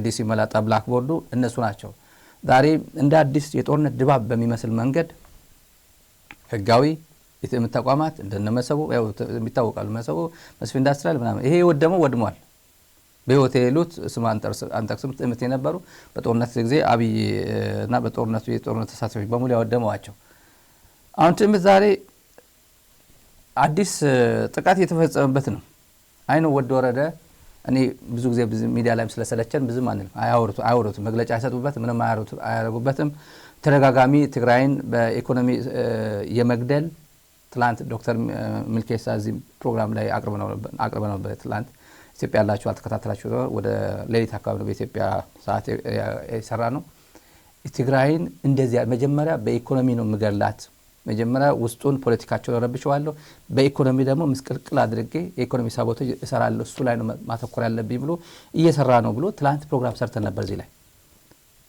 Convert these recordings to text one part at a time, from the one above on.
የዲሲ መላጣ ብላክ ቦርዱ እነሱ ናቸው ዛሬ እንደ አዲስ የጦርነት ድባብ በሚመስል መንገድ ህጋዊ የትምህርት ተቋማት እንደነመሰቡ ያው የሚታወቃሉ መሰቡ መስፍ ኢንዱስትሪያል ምናምን ይሄ ወድሟል በሆቴሉት ስም አንጠቅስም ትምህርት የነበሩ በጦርነት ጊዜ አብይ እና በጦርነቱ የጦርነት ተሳታፊዎች በሙሉ ያወደመዋቸው አሁን ትምህርት ዛሬ አዲስ ጥቃት የተፈጸመበት ነው አይኑ ወረደ እኔ ብዙ ጊዜ ሚዲያ ላይም ስለሰለቸን ብዙም አንልም አያወሩት መግለጫ አይሰጡበት ምንም አያረጉበትም ተረጋጋሚ ትግራይን በኢኮኖሚ የመግደል ትላንት ዶክተር ሚልኬሳ እዚህ ፕሮግራም ላይ አቅርበነው በትላንት ኢትዮጵያ ያላችሁ አልተከታተላችሁ ወደ ሌሊት አካባቢ ነው በኢትዮጵያ ሰዓት የሰራ ነው ትግራይን እንደዚህ መጀመሪያ በኢኮኖሚ ነው መገላት መጀመሪያ ውስጡን ፖለቲካቸው ረብሸዋለሁ በኢኮኖሚ ደግሞ ምስቅልቅል አድርጌ የኢኮኖሚ ሳቦቴጅ እሰራለሁ እሱ ላይ ነው ማተኮር ያለብኝ ብሎ እየሰራ ነው ብሎ ትላንት ፕሮግራም ሰርተን ነበር እዚህ ላይ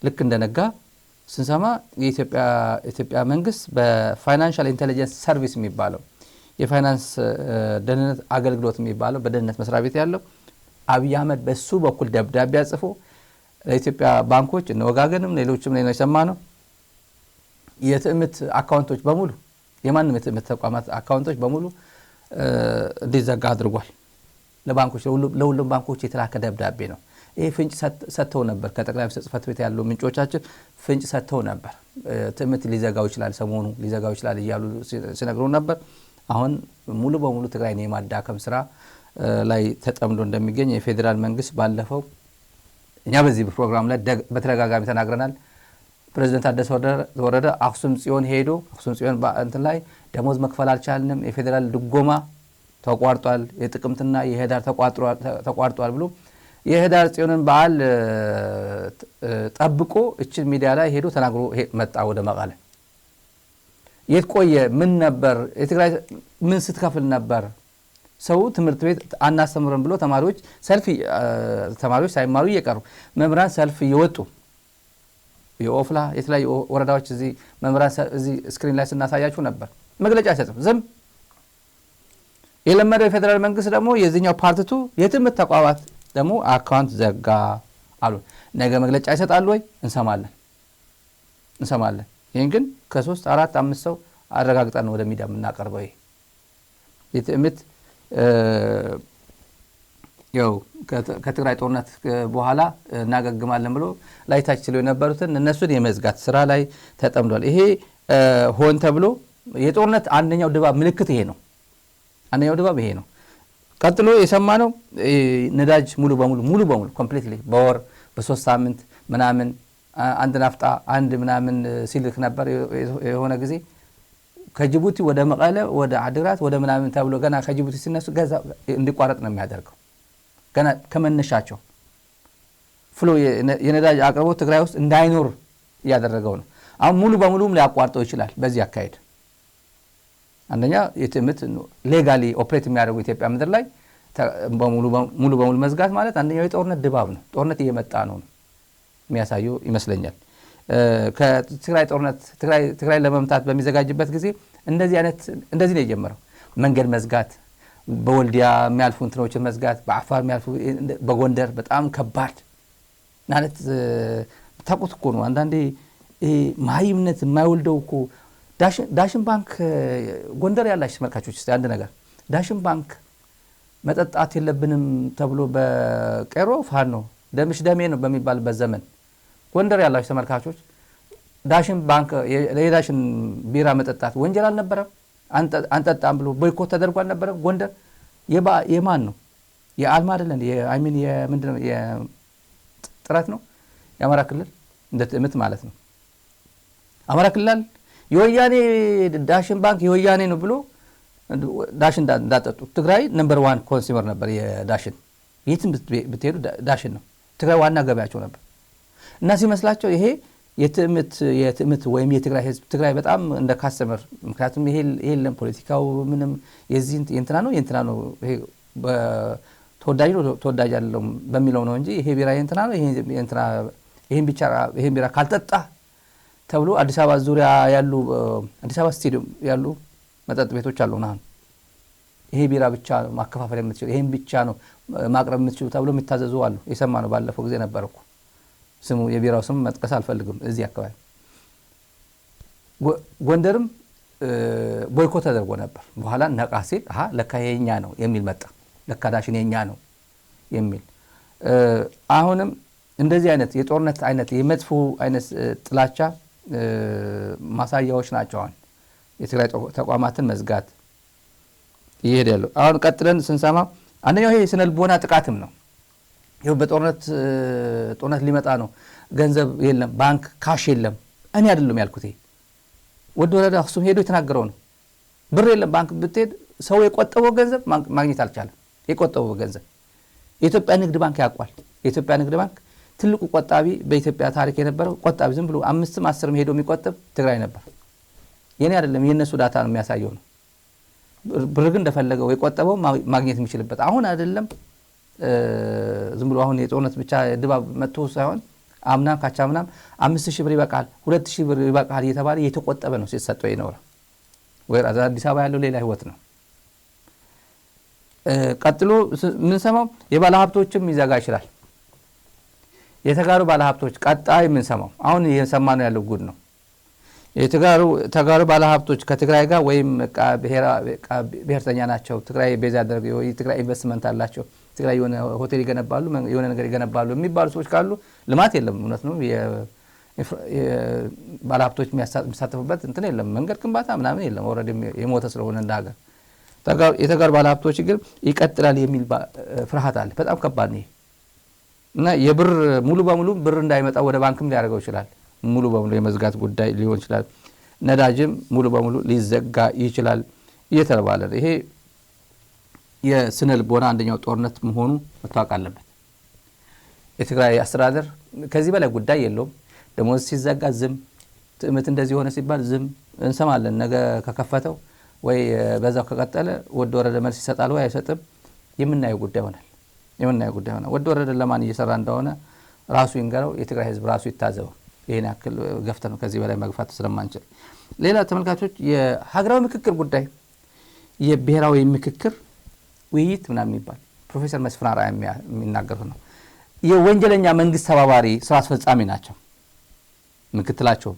ልክ እንደነጋ ስንሰማ የኢትዮጵያ መንግስት በፋይናንሻል ኢንተለጀንስ ሰርቪስ የሚባለው የፋይናንስ ደህንነት አገልግሎት የሚባለው በደህንነት መስሪያ ቤት ያለው አብይ አህመድ በሱ በኩል ደብዳቤ አጽፎ ለኢትዮጵያ ባንኮች ወጋገንም ሌሎችም ላይ ነው የሰማነው የትምህርት አካውንቶች በሙሉ የማንም የትምህርት ተቋማት አካውንቶች በሙሉ እንዲዘጋ አድርጓል ለባንኮች ለሁሉም ባንኮች የተላከ ደብዳቤ ነው ይሄ ፍንጭ ሰጥተው ነበር ከጠቅላይ ሚኒስትር ጽሕፈት ቤት ያለው ምንጮቻችን ፍንጭ ሰጥተው ነበር ትምህርት ሊዘጋው ይችላል ሰሞኑ ሊዘጋው ይችላል ይያሉ ሲነግሩ ነበር አሁን ሙሉ በሙሉ ትግራይን የማዳከም ስራ ላይ ተጠምዶ እንደሚገኝ የፌደራል መንግስት ባለፈው እኛ በዚህ ፕሮግራም ላይ በተረጋጋሚ ተናግረናል ፕሬዝዳንት አደሰ ወረደ አክሱም ጽዮን ሄዶ አክሱም ጽዮን እንትን ላይ ደሞዝ መክፈል አልቻልንም የፌደራል ድጎማ ተቋርጧል የጥቅምትና የህዳር ተቋርጧል ብሎ የህዳር ጽዮንን በዓል ጠብቆ እቺን ሚዲያ ላይ ሄዶ ተናግሮ መጣ ወደ መቀለ የትቆየ ምን ነበር የትግራይ ምን ስትከፍል ነበር ሰው ትምህርት ቤት አናስተምረን ብሎ ተማሪዎች ሳይማሩ እየቀሩ መምራን ሰልፍ እየወጡ የኦፍላ የተለያዩ ወረዳዎች እዚህ መምራን እዚህ ስክሪን ላይ ስናሳያችሁ ነበር መግለጫ አይሰጥም ዝም የለመደው የፌደራል መንግስት ደግሞ የዚህኛው ፓርቲቱ የትምህርት ተቋማት ደግሞ አካውንት ዘጋ አሉ ነገ መግለጫ ይሰጣሉ ወይ እንሰማለን ይሄን ግን ከ3 4 5 ሰው አረጋግጠን ወደ ሚዲያ የምናቀርበው የትምህርት ያው ከትግራይ ጦርነት በኋላ እናገግማለን ብሎ ላይታች ሲሉ የነበሩትን እነሱን የመዝጋት ስራ ላይ ተጠምዷል ይሄ ሆን ተብሎ የጦርነት አንደኛው ድባብ ምልክት ይሄ ነው ቀጥሎ የሰማነው ነዳጅ ሙሉ በሙሉ ኮምፕሊትሊ በወር በ3 ሳምንት ምናምን አንድ ናፍጣ አንድ ምናምን ሲልክ ነበር የሆነ ጊዜ ከጅቡቲ ወደ መቀለ ወደ አድግራት ወደ ምናምን ተብሎ ገና ከጅቡቲ ሲነሱ ገዛ እንዲቋረጥ ነው የሚያደርገው ገና ከመነሻቸው ፍሎ የነዳጅ አቅርቦት ትግራይ ውስጥ እንዳይኖር ያደረገው ነው አሁን ሙሉ በሙሉም ሊያቋርጠው ይችላል በዚህ አካሄድ አንደኛ የትምህርት ሌጋሊ ኦፕሬት የሚያደርጉ ኢትዮጵያ ምድር ላይ ሙሉ በሙሉ መዝጋት ማለት አንደኛው የጦርነት ድባብ ነው ጦርነት እየመጣ ነው የሚያሳየው ይመስለኛል ከትግራይ ጦርነት ትግራይ ለመምታት በሚዘጋጅበት ጊዜ እንደዚህ ነው የጀመረው መንገድ መዝጋት በወልዲያ የሚያልፉ እንትኖችን መዝጋት በአፋር የሚያልፉ በጎንደር በጣም ከባድ ማለት ታቁት እኮ ነው አንዳንዴ ማይምነት የማይወልደው እኮ ዳሽን ባንክ ጎንደር ያላችሁ ተመልካቾች እስቲ አንድ ነገር ዳሽን ባንክ መጠጣት የለብንም ተብሎ በቀሮ ፋኖ ደምሽ ደሜ ነው በሚባልበት ዘመን ጎንደር ያላችሁ ተመልካቾች ዳሽን ባንክ የዳሽን ቢራ መጠጣት ወንጀል አልነበረም አንጠጣም ብሎ ቦይኮት ተደርጓል ነበር ጎንደር የማን ነው የአልማ አይደለም የአይሚን የምንድነው የጥራት ነው የአማራ ክልል እንደምት ማለት ነው አማራ ክልል የወያኔ ዳሽን ባንክ የወያኔ ነው ብሎ ዳሽን እንዳጠጡ ትግራይ ነምበር 1 ኮንሱመር ነበር የዳሽን የትም ብትሄዱ ዳሽን ነው ትግራይ ዋና ገበያቸው ነበር እና ሲመስላቸው ይሄ የትምት ወይም የትግራይ ህዝብ ትግራይ በጣም እንደ ካስተመር ምክንያቱም ይሄ ፖለቲካው ምንም የዚህ የእንትና ነው ይሄ ተወዳጅ አይደለም በሚለው ነው እንጂ ይሄ ቢራ የእንትና ነው ይሄን ቢራ ካልጠጣ ተብሎ አዲስ አበባ ዙሪያ ያሉ አዲስ አበባ ስቴዲየም ያሉ መጠጥ ቤቶች አሉና ይሄ ቢራ ብቻ ማከፋፈል የምትችሉ ይሄን ብቻ ነው ማቅረብ የምትችሉ ተብሎ የሚታዘዙ አሉ የሰማነው ባለፈው ጊዜ ነበርኩ ስሙ የቢራው ስም መጥቀስ አልፈልግም እዚህ አካባቢ ጎንደርም ቦይኮት ተደርጎ ነበር በኋላ ነቃ ሲል ለካ የኛ ነው የሚል መጣ ለካ ዳሽን የኛ ነው የሚል አሁንም እንደዚህ አይነት የጦርነት አይነት የመጥፎ አይነት ጥላቻ ማሳያዎች ናቸው አሁን የትግራይ ተቋማትን መዝጋት ይሄዳሉ አሁን ቀጥለን ስንሰማ አንደኛው ይሄ ስነልቦና ጥቃትም ነው ይሄው ጦርነት ሊመጣ ነው ገንዘብ የለም ባንክ ካሽ የለም እኔ አይደለም ያልኩት ወደ ወረዳ አክሱም ሄዶ የተናገረው ነው ብር የለም ባንክ ብትሄድ ሰው የቆጠበው ገንዘብ ማግኘት አልቻለም የቆጠበው ገንዘብ የኢትዮጵያ ንግድ ባንክ ያቋል የኢትዮጵያ ንግድ ባንክ ትልቁ ቆጣቢ በኢትዮጵያ ታሪክ የነበረው ቆጣቢ ዝም ብሎ 5-10 ሄዶ የሚቆጥብ ትግራይ ነበር የኔ አይደለም የነሱ ዳታ ነው የሚያሳየው ነው ብር ግን እንደፈለገው የቆጠበው ማግኘት የሚችልበት አሁን አይደለም ዝም ብሎ አሁን የጦርነት ብቻ ድባብ መጥቶ ሳይሆን አምናም ካቻምናም 5000 ብር ይበቃል 2000 ብር ይበቃል እየተባለ እየተቆጠበ ነው ሲሰጠው ይኖር ወይ አዲስ አበባ ያለው ሌላ ህይወት ነው ቀጥሎ ምን ሰማው የባለ ሀብቶችም ይዘጋ ይችላል የተጋሩ ባለ ሀብቶች ቀጣይ ምን ሰማው አሁን እየሰማነው ያለው ጉድ ነው የተጋሩ ባለ ሀብቶች ከትግራይ ጋር ወይም ብሔርተኛ ናቸው ትግራይ ቤዛ ያደርገው የትግራይ ኢንቨስትመንት አላቸው ትግራይ የሆነ ሆቴል ይገነባሉ የሆነ ነገር ይገነባሉ የሚባሉ ሰዎች ካሉ ልማት የለም እውነት ነው ባለ ሀብቶች የሚሳተፉበት እንትን የለም መንገድ ግንባታ ምናምን የለም ኦሬዲ የሞተ ስለሆነ እንዳገር የተጋሩ ባለ ሀብቶች ግን ይቀጥላል የሚል ፍርሃት አለ በጣም ከባድ ነው እና የብር ሙሉ በሙሉ ብር እንዳይመጣ ወደ ባንክም ሊያደርገው ይችላል ሙሉ በሙሉ የመዝጋት ጉዳይ ሊሆን ይችላል ነዳጅም ሙሉ በሙሉ ሊዘጋ ይችላል እየተባለ ይሄ የስነልቦና አንደኛው ጦርነት መሆኑ መታወቅ አለበት የትግራይ አስተዳደር ከዚህ በላይ ጉዳይ የለውም ደሞዝ ሲዘጋ ዝም ትዕምት እንደዚህ ሆነ ሲባል ዝም እንሰማለን ነገ ከከፈተው ወይ በዛው ከቀጠለ ወደ ወረደ መልስ ይሰጣል ወይ አይሰጥም የምናየው ጉዳይ ሆናል ወደ ወረደ ለማን እየሰራ እንደሆነ ራሱ ይንገረው የትግራይ ህዝብ ራሱ ይታዘበው ይሄን ያክል ገፍተን ከዚህ በላይ መግፋት ስለማንችል ሌላ ተመልካቾች የሀገራዊ ምክክር ጉዳይ የብሔራዊ ምክክር ውይይት ምናምን ይባል ፕሮፌሰር መስፍን አርአያ የሚናገሩት ነው የወንጀለኛ መንግስት ተባባሪ ስራ አስፈጻሚ ናቸው ምክትላቸው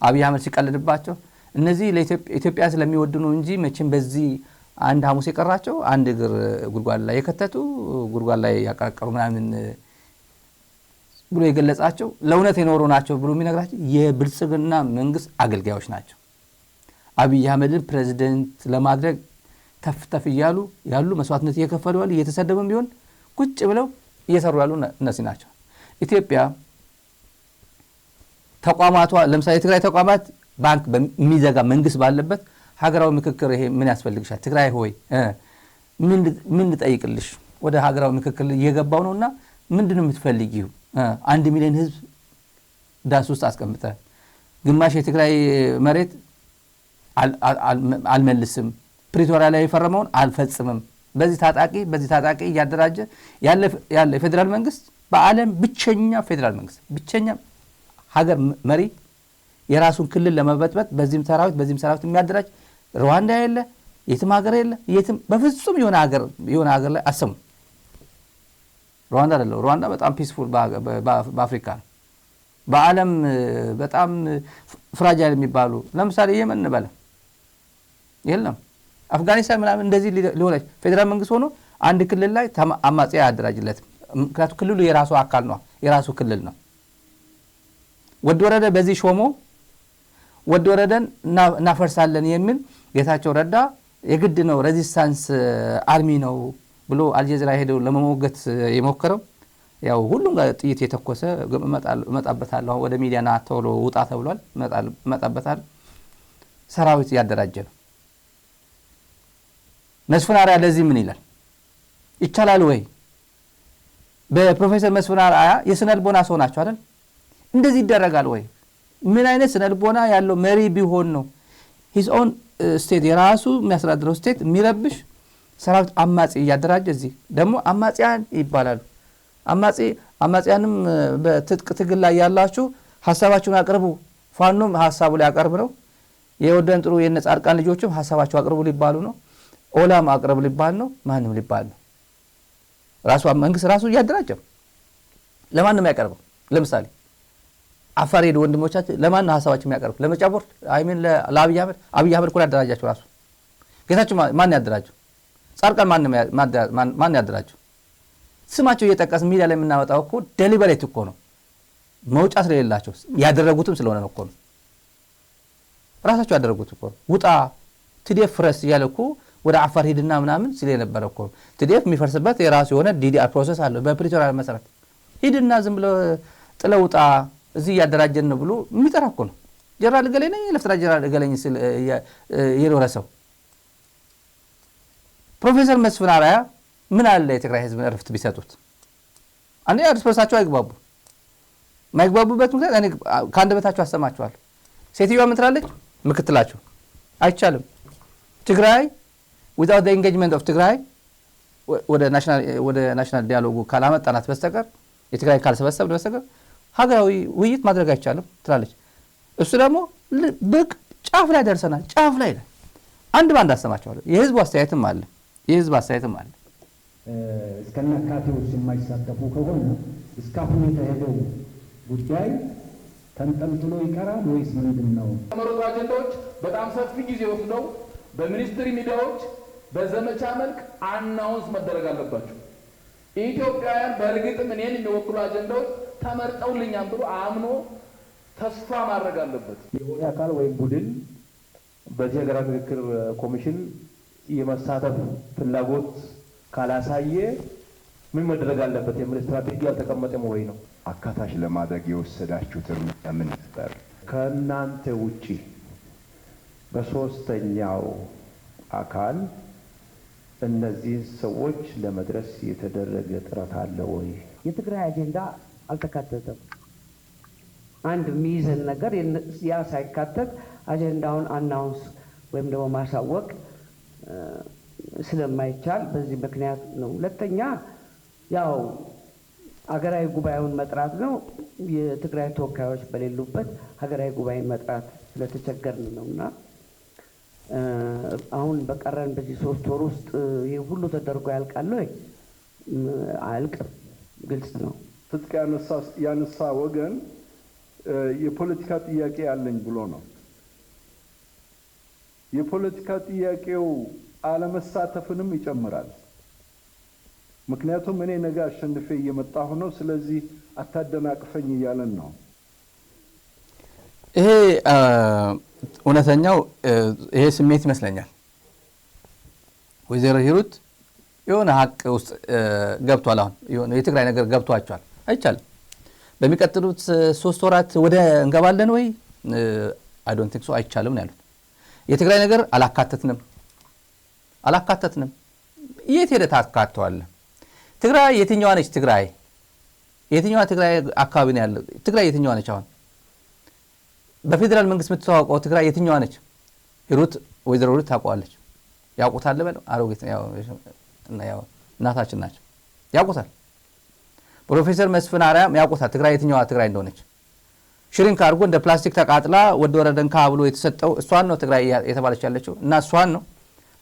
አብይ አህመድ ሲቀልድባቸው እነዚህ ለኢትዮጵያ ስለሚወዱ ነው እንጂ መቼም በዚህ አንድ ሐሙስ የቀራቸው አንድ እግር ጉድጓድ ላይ የከተቱ ጉድጓድ ላይ ያቀረቀሩ ምናምን ብሎ የገለጻቸው ለእውነት የኖሩ ናቸው ብሎ የሚነግራቸው የብልጽግና መንግስት አገልጋዮች ናቸው አብይ አህመድን ፕሬዝዳንት ለማድረግ ተፍተፍ ያሉ መስዋዕትነት እየከፈሉ ያሉ እየተሰደቡም ቢሆን ቁጭ ብለው እየሰሩ ያሉ እነዚህ ናቸው ኢትዮጵያ ተቋማቷ ለምሳሌ ትግራይ ተቋማት ባንክ በሚዘጋ መንግስት ባለበት ሀገራዊ ምክክር ይሄ ምን ያስፈልግሻል ትግራይ ሆይ ምን ልጠይቅልሽ ወደ ሀገራዊ ምክክር እየገባው ነውና ምንድነው የምትፈልጊው 1 ሚሊዮን ህዝብ ዳስ ውስጥ አስቀምጠ ግማሽ የትግራይ መሬት አልመልስም ፕሪቶሪያ ላይ የፈረመውን አልፈጽምም በዚህ ታጣቂ ያደራጀ ያለ ፌደራል መንግስት በአለም ብቸኛ ፌደራል መንግስት ብቸኛ ሀገር መሪ የራሱን ክልል ለመበጥበጥ በዚህም ሰራዊት የሚያደራጅ ሩዋንዳ የለ የትም ሀገር የለ የትም በፍጹም የሆነ ሀገር ላይ አሰሙ ሩዋንዳ አይደለም ሩዋንዳ በጣም ፒስፉል በአፍሪካ በአለም በጣም ፍራጃይል የሚባሉ ለምሳሌ የመን በለ የለም አፍጋኒስታን ምናምን እንደዚህ ሊሆነች ፌደራል መንግስት ሆኖ አንድ ክልል ላይ አማጺያ ያደራጅለት ምክንያቱም ክልሉ የራሱ አካል ነው የራሱ ክልል ነው ወደ ወረደ በዚህ ሾሞ ወደ ወረደን እናፈርሳለን የሚል ጌታቸው ረዳ የግድ ነው ሬዚስታንስ አርሚ ነው ብሎ አልጀዚራ ሄደው ለመሞገት የሞከረው ያው ሁሉም ጋር ጥይት የተኮሰ መጣበታል ወደ ሚዲያና ተውሎ ውጣ ተብሏል መጣበታል ሰራዊት ያደራጀ ነው መስፍን አርአያ ለዚህ ምን ይላል ይቻላል ወይ በፕሮፌሰር መስፍን አርአያ የስነልቦና ሰው ናቸው አይደል እንደዚህ ይደረጋል ወይ ምን አይነት ስነልቦና ያለው መሪ ቢሆን ነው his own state የራሱ የሚያስተዳድረው state የሚረብሽ ሰራዊት አማጺ ያደራጀ እዚህ ደግሞ አማጺያን ይባላሉ አማጺያንም በትጥቅ ትግል ላይ ያላችሁ ሐሳባችሁን አቅርቡ ፋኖም ሐሳቡ ላይ አቀርብ ነው የወደን ጥሩ የነጻርቃን ልጆችም ሐሳባቸው አቅርቡ ሊባሉ ነው ኦላም አቅርቡ ሊባል ነው ማንም ሊባል ነው ራሱ መንግስት ራሱ ያደራጀው ለማንም ያቀርበው ለምሳሌ አፋር ሄዱ ወንድሞቻችን ለማን ነው ሐሳባችን የሚያቀርቡት? ለምርጫ ቦርድ አይሚን ለአብይ አህመድ እኮ ያደራጃቸው ራሱ ጌታቸው ማን ያደራጀው? ጻድቃን ማን ያደራጀው? ስማቸው እየጠቀስ ሚዲያ ላይ የምናወጣው እኮ ዴሊበሬት እኮ ነው። መውጫ ስለሌላቸው ያደረጉትም ስለሆነ ነው እኮ ነው። ራሳቸው ያደረጉት እኮ ውጣ ቲዲኤፍ ፍረስ እያለ እኮ ወደ አፋር ሂድና ምናምን ሲል የነበረ እኮ ቲዲኤፍ የሚፈርስበት የራሱ የሆነ ዲዲአር ፕሮሰስ አለው። በፕሪቶሪያ መሰረት ሂድና ዝም ብሎ ጥለው ውጣ እዚህ ያደራጀን ነው ብሎ የሚጠራ እኮ ነው። ጀነራል ገሌ ነኝ ለፍትራ ጀነራል ገሌኝ ሲል የኖረ ሰው ፕሮፌሰር መስፍን አርአያ ምን አለ የትግራይ ህዝብ እረፍት ቢሰጡት? አንዴ እርስ በርሳቸው አይግባቡ። ማይግባቡበት ምክንያት እኔ ከአንደበታቸው አሰማቸዋለሁ። ሴትዮዋ ምን ትላለች? ምክትላቸው አይቻልም ትግራይ without the engagement of ትግራይ ወደ ናሽናል ዲያሎጉ ካላመጣናት በስተቀር የትግራይ ካልሰበሰብን በስተቀር ሀገራዊ ውይይት ማድረግ አይቻልም ትላለች። እሱ ደግሞ ብቅ ጫፍ ላይ ደርሰናል። ጫፍ ላይ አንድ ባንድ አሰማቸዋለሁ። የህዝቡ አስተያየትም አለ እስከናካቴው የማይሳተፉ ከሆነ እስካሁን የተሄደው ጉዳይ ተንጠልጥሎ ይቀራል ወይስ ምንድነው? ተመረጡ አጀንዳዎች በጣም ሰፊ ጊዜ ወስደው በሚኒስትሪ ሚዲያዎች በዘመቻ መልክ አናውንስ መደረግ አለባቸው። ኢትዮጵያውያን በእርግጥም እኔን የሚወክሉ አጀንዳዎች ተመርጠውልኛል ብሎ አምኖ ተስፋ ማድረግ አለበት። የሆነ አካል ወይም ቡድን በዚህ ሀገራዊ ምክክር ኮሚሽን የመሳተፍ ፍላጎት ካላሳየ ምን መደረግ አለበት የሚል ስትራቴጂ አልተቀመጠም ወይ ነው? አካታች ለማድረግ የወሰዳችሁት እርምጃ ምን ነበር? ከእናንተ ውጪ በሶስተኛው አካል እነዚህ ሰዎች ለመድረስ የተደረገ ጥረት አለ ወይ? የትግራይ አጀንዳ አልተካተተም። አንድ የሚይዘን ነገር ያ ሳይካተት አጀንዳውን አናውንስ ወይም ደግሞ ማሳወቅ ስለማይቻል በዚህ ምክንያት ነው። ሁለተኛ ያው ሀገራዊ ጉባኤውን መጥራት ነው። የትግራይ ተወካዮች በሌሉበት ሀገራዊ ጉባኤን መጥራት ስለተቸገርን ነውና አሁን በቀረን በዚህ 3 ወር ውስጥ ይሄ ሁሉ ተደርጎ ያልቃል ወይ? አልቅም። ግልጽ ነው። ትጥቅ ያነሳ ወገን የፖለቲካ ጥያቄ ያለኝ ብሎ ነው። የፖለቲካ ጥያቄው አለመሳተፍንም ይጨምራል። ምክንያቱም እኔ ነገ አሸንፌ እየመጣሁ ነው፣ ስለዚህ አታደናቅፈኝ እያለን ነው። ይሄ እውነተኛው ይሄ ስሜት ይመስለኛል። ወይዘሮ ሂሩት የሆነ ሀቅ ውስጥ ገብቷል። አሁን የሆነ የትግራይ ነገር ገብቷቸዋል። አይቻልም በሚቀጥሉት 3 ወራት ወደ እንገባለን ወይ? አይ ዶንት ቲንክ ሶ አይቻልም ነው ያሉት። የትግራይ ነገር አላካተትንም። የት ሄደ ታካተዋል? ትግራይ የትኛዋ ነች? ትግራይ አካባቢ ነው ያለው? ትግራይ የትኛዋ ነች? አሁን በፌደራል መንግስት የምትተዋወቀው ትግራይ የትኛዋ ነች? ወይዘሮ ሂሩት ታውቀዋለች። ያውቁታል በለው አሮጌት ያው እናታችን ናቸው ያውቁታል። ፕሮፌሰር መስፍን አርአያም ያውቁታል ትግራይ የትኛዋ ትግራይ እንደሆነች። ሽሪንክ አድርጎ እንደ ፕላስቲክ ተቃጥላ ወደ ወረደንካ ብሎ የተሰጠው እሷን ነው ትግራይ የተባለች ያለችው እና እሷን ነው።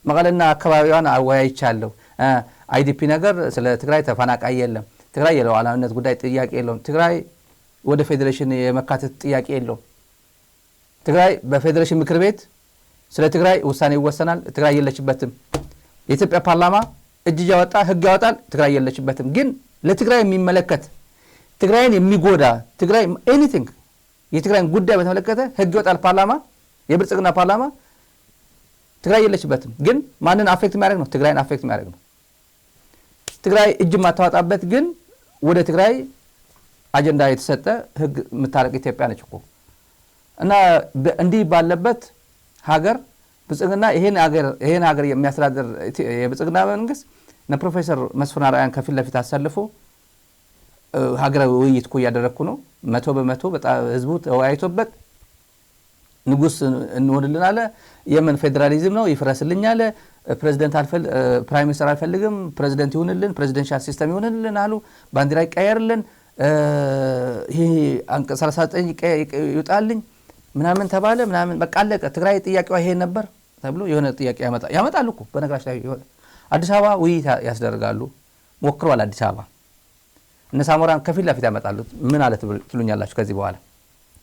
መቀለና አካባቢዋን አወያይቻለሁ። አይዲፒ ነገር ስለ ትግራይ ተፈናቃይ የለም። ትግራይ የሉዓላዊነት ጉዳይ ጥያቄ የለውም። ትግራይ ወደ ፌዴሬሽን የመካተት ጥያቄ የለውም። ትግራይ በፌዴሬሽን ምክር ቤት ስለ ትግራይ ውሳኔ ይወሰናል። ትግራይ የለችበትም። የኢትዮጵያ ፓርላማ እጅ ያወጣ ህግ ያወጣል። ትግራይ የለችበትም። ግን ለትግራይ የሚመለከት ትግራይን የሚጎዳ ትግራይ ኤኒቲንግ የትግራይን ጉዳይ በተመለከተ ህግ ይወጣል። ፓርላማ የብልጽግና ፓርላማ ትግራይ የለችበትም። ግን ማንን አፌክት የሚያደርግ ነው? ትግራይን አፌክት የሚያደርግ ነው። ትግራይ እጅ ማታወጣበት ግን ወደ ትግራይ አጀንዳ የተሰጠ ህግ የምታረቅ ኢትዮጵያ ነች እኮ እና እንዲህ ባለበት ሀገር ብልጽግና ይሄን ሀገር የሚያስተዳድር የብልጽግና መንግስት እና ፕሮፌሰር መስፍን አርአያን ከፊት ለፊት አሰልፎ ሀገራዊ ውይይት እኮ እያደረኩ ነው 100% በጣም ህዝቡ ተወያይቶበት ንጉስ እንሆንልን አለ። የመን ፌዴራሊዝም ነው ይፍረስልኝ አለ። ፕራይም ሚኒስተር አልፈልግም፣ ፕሬዝዳንት ይሁንልን፣ ፕሬዚደንሻል ሲስተም ይሁንልን አሉ። ባንዲራ ይቀየርልን፣ ይሄ አንቀጽ 39 ይውጣልኝ ምናምን ተባለ። ምናምን በቃ አለቀ። ትግራይ ጥያቄዋ ይሄ ነበር ተብሎ የሆነ ጥያቄ ያመጣሉ እኮ በነገራችን ላይ አዲስ አበባ ውይይት ያስደርጋሉ። ሞክረዋል። አዲስ አበባ እነ ሳሞራን ከፊት ለፊት ያመጣሉ። ምን አለ ትሉኛላችሁ? ከዚህ በኋላ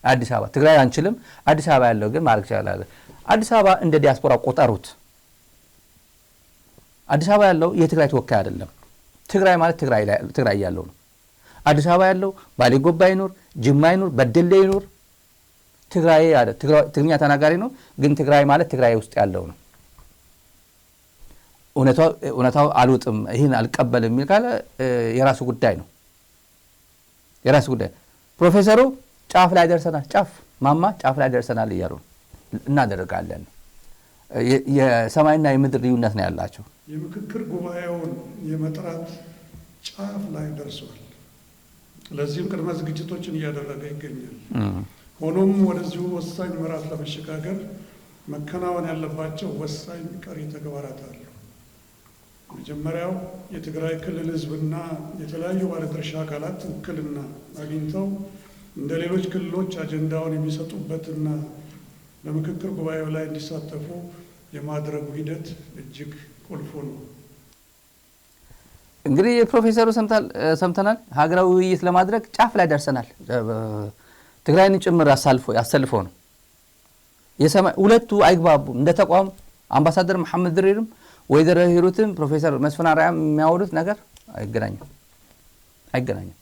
አዲስ አበባ ትግራይ አንችልም አዲስ አበባ ያለው ግን ማድረግ ይችላል አዲስ አበባ እንደ ዲያስፖራ ቆጠሩት አዲስ አበባ ያለው የትግራይ ተወካይ አይደለም ትግራይ ማለት ትግራይ ያለው ነው አዲስ አበባ ያለው ባሌ ጎባ ይኖር ጅማ ይኖር በደሌ ይኖር ትግራይ አይደል ትግርኛ ተናጋሪ ነው ግን ትግራይ ማለት ትግራይ ውስጥ ያለው ነው እውነታው አልወጥም ይሄን አልቀበልም የሚል ካለ የራሱ ጉዳይ ነው የራሱ ጉዳይ ፕሮፌሰሩ ጫፍ ላይ ደርሰናል ጫፍ ላይ ደርሰናል እያሉ እናደርጋለን የሰማይና የምድር ልዩነት ነው ያላቸው የምክክር ጉባኤውን የመጥራት ጫፍ ላይ ደርሷል ለዚህም ቅድመ ዝግጅቶችን እያደረገ ይገኛል ሆኖም ወደዚሁ ወሳኝ ምዕራፍ ለመሸጋገር መከናወን ያለባቸው ወሳኝ ቀሪ ተግባራት አሉ መጀመሪያው የትግራይ ክልል ህዝብና የተለያዩ ባለድርሻ አካላት ውክልና አግኝተው እንደ ሌሎች ክልሎች አጀንዳውን የሚሰጡበትና በምክክር ጉባኤው ላይ እንዲሳተፉ የማድረጉ ሂደት እጅግ ቁልፍ ነው እንግዲህ የፕሮፌሰሩ ሰምተናል ሀገራዊ ውይይት ለማድረግ ጫፍ ላይ ደርሰናል ትግራይን ጭምር ያሰልፎ ነው ሁለቱ አይግባቡም እንደ ተቋም አምባሳደር መሐመድ ድሪርም ወይዘሮ ሂሩትም ፕሮፌሰር መስፍን አርአያም የሚያወሩት ነገር አይገናኝም